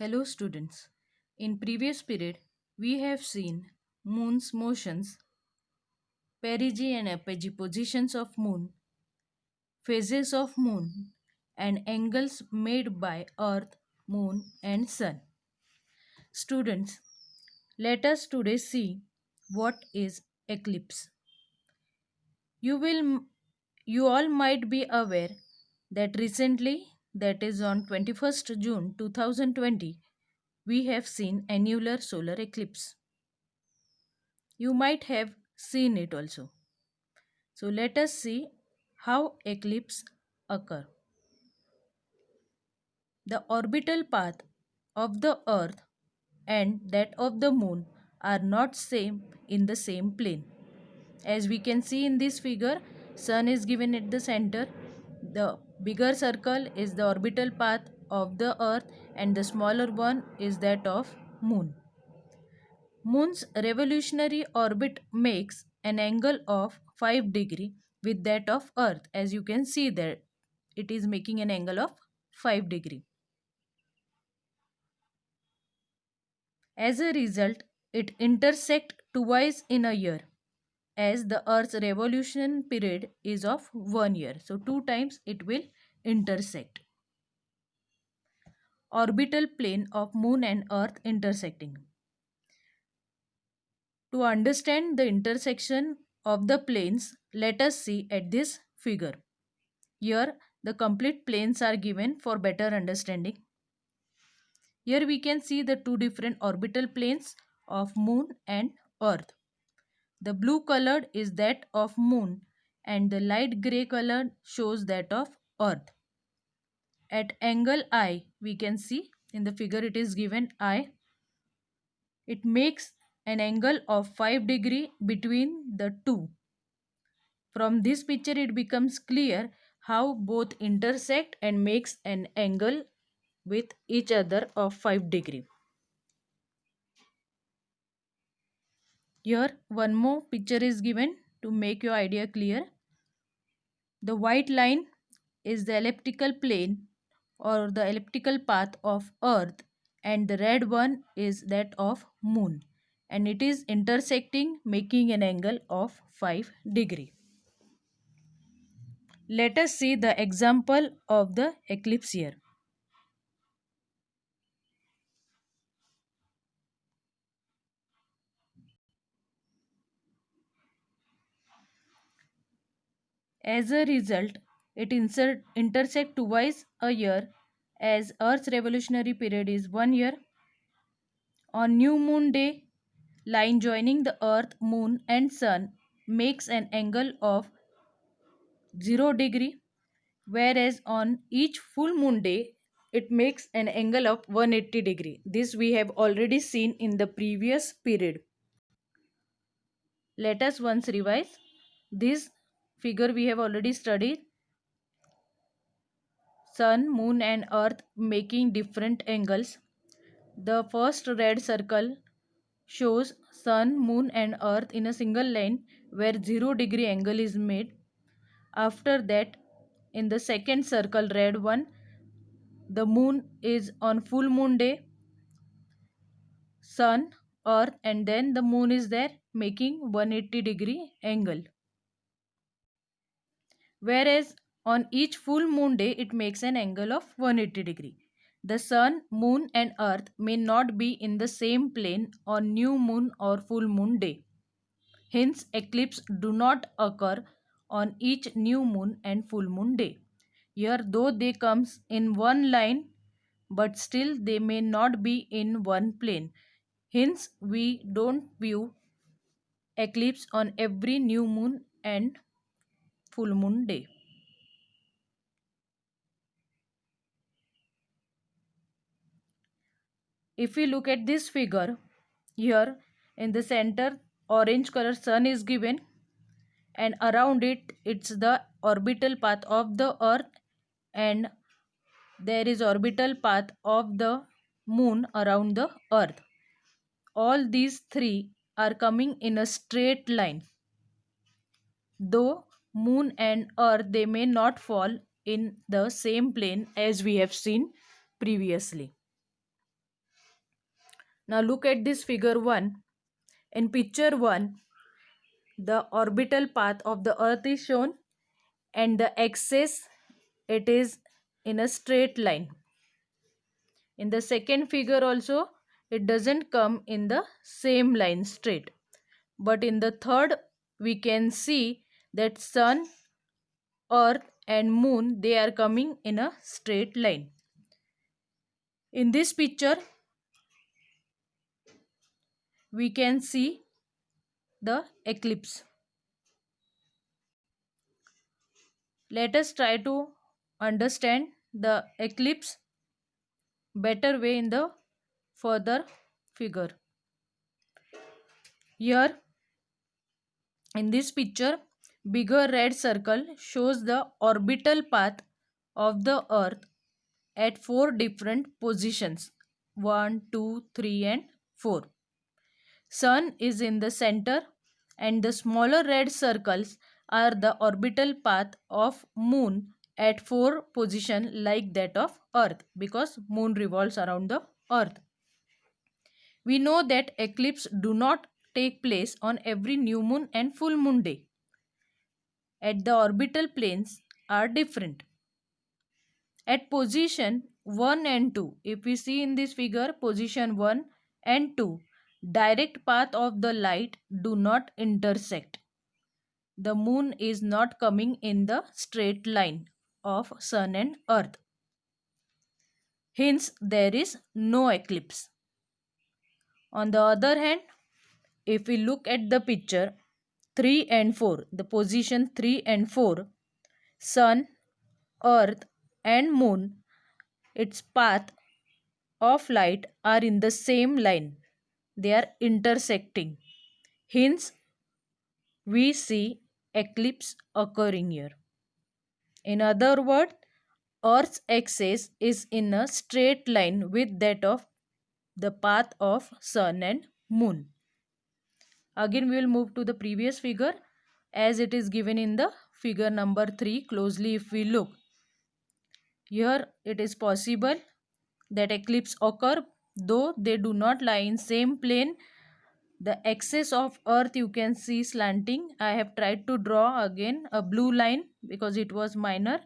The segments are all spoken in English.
Hello students. In previous period, we have seen moon's motions, perigee and apogee positions of moon, phases of moon, and angles made by earth, moon and sun. Students, let us today see what is eclipse. You will you all might be aware that recently, that is on 21st June 2020, we have seen annular solar eclipse. You might have seen it also. So let us see how eclipse occur. The orbital path of the earth and that of the moon are not same in the same plane. As we can see in this figure, sun is given at the center. The bigger circle is the orbital path of the earth and the smaller one is that of moon. Moon's revolutionary orbit makes an angle of 5 degree with that of earth. As you can see there, it is making an angle of 5 degree. As a result, it intersect twice in a year, as the earth's revolution period is of 1 year. So two times it will intersect. Orbital plane of moon and earth intersecting. To understand the intersection of the planes, let us see at this figure. Here, the complete planes are given for better understanding. Here we can see the two different orbital planes of moon and earth. The blue colored is that of moon and the light grey colored shows that of earth. At angle I, we can see in the figure it is given I. It makes an angle of 5 degree between the two. From this picture it becomes clear how both intersect and makes an angle with each other of 5 degree. Here one more picture is given to make your idea clear. The white line is the elliptical plane or the elliptical path of earth and the red one is that of moon and it is intersecting making an angle of 5 degree. Let us see the example of the eclipse here. As a result, it intersects twice a year as Earth's revolutionary period is 1 year. On new moon day, line joining the Earth, Moon and Sun makes an angle of 0 degree, whereas on each full moon day, it makes an angle of 180 degree. This we have already seen in the previous period. Let us once revise. This figure we have already studied. Sun, moon and earth making different angles. The first red circle shows sun, moon and earth in a single line where 0 degree angle is made. After that, in the second circle, red one, the moon is on full moon day, sun, earth and then the moon is there making 180 degree angle. Whereas on each full moon day it makes an angle of 180 degree. The sun, moon and earth may not be in the same plane on new moon or full moon day. Hence eclipse do not occur on each new moon and full moon day. Here though they comes in one line but still they may not be in one plane. Hence we don't view eclipse on every new moon and full moon day. If we look at this figure, here in the center orange color sun is given and around it it's the orbital path of the earth and there is orbital path of the moon around the earth. All these three are coming in a straight line. Though moon and earth they may not fall in the same plane as we have seen previously. Now look at this figure 1. In picture 1, the orbital path of the earth is shown and the axis, it is in a straight line. In the second figure also, it doesn't come in the same line straight. But in the third, we can see that sun, earth and moon, they are coming in a straight line. In this picture, we can see the eclipse. Let us try to understand the eclipse better way in the further figure. Here in this picture, bigger red circle shows the orbital path of the earth at 4 different positions: 1, 2, 3 and 4. Sun is in the center and the smaller red circles are the orbital path of moon at 4 position like that of earth, because moon revolves around the earth. We know that eclipse do not take place on every new moon and full moon day. At the orbital planes are different. At position 1 and 2, if we see in this figure position 1 and 2, direct path of the light do not intersect. The moon is not coming in the straight line of sun and earth. Hence, there is no eclipse. On the other hand, if we look at the picture 3 and 4, the position 3 and 4, sun, earth and moon, its path of light are in the same line. They are intersecting. Hence, we see eclipse occurring here. In other words, Earth's axis is in a straight line with that of the path of sun and moon. Again, we will move to the previous figure as it is given in the figure number 3. Closely if we look, here it is possible that eclipse occur, though they do not lie in same plane. The axis of earth you can see slanting. I have tried to draw again a blue line because it was minor,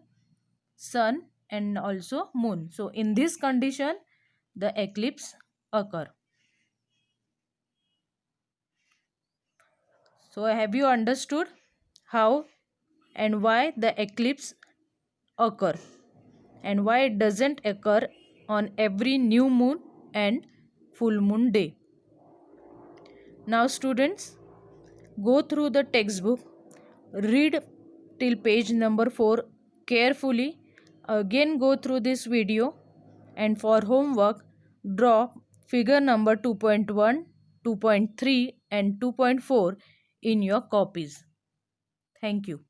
sun and also moon. So in this condition, the eclipse occur. So have you understood how and why the eclipse occur and why it doesn't occur on every new moon and full moon day? Now students, go through the textbook, read till page number 4 carefully, again go through this video, and for homework draw figure number 2.1, 2.3 and 2.4 in your copies. Thank you.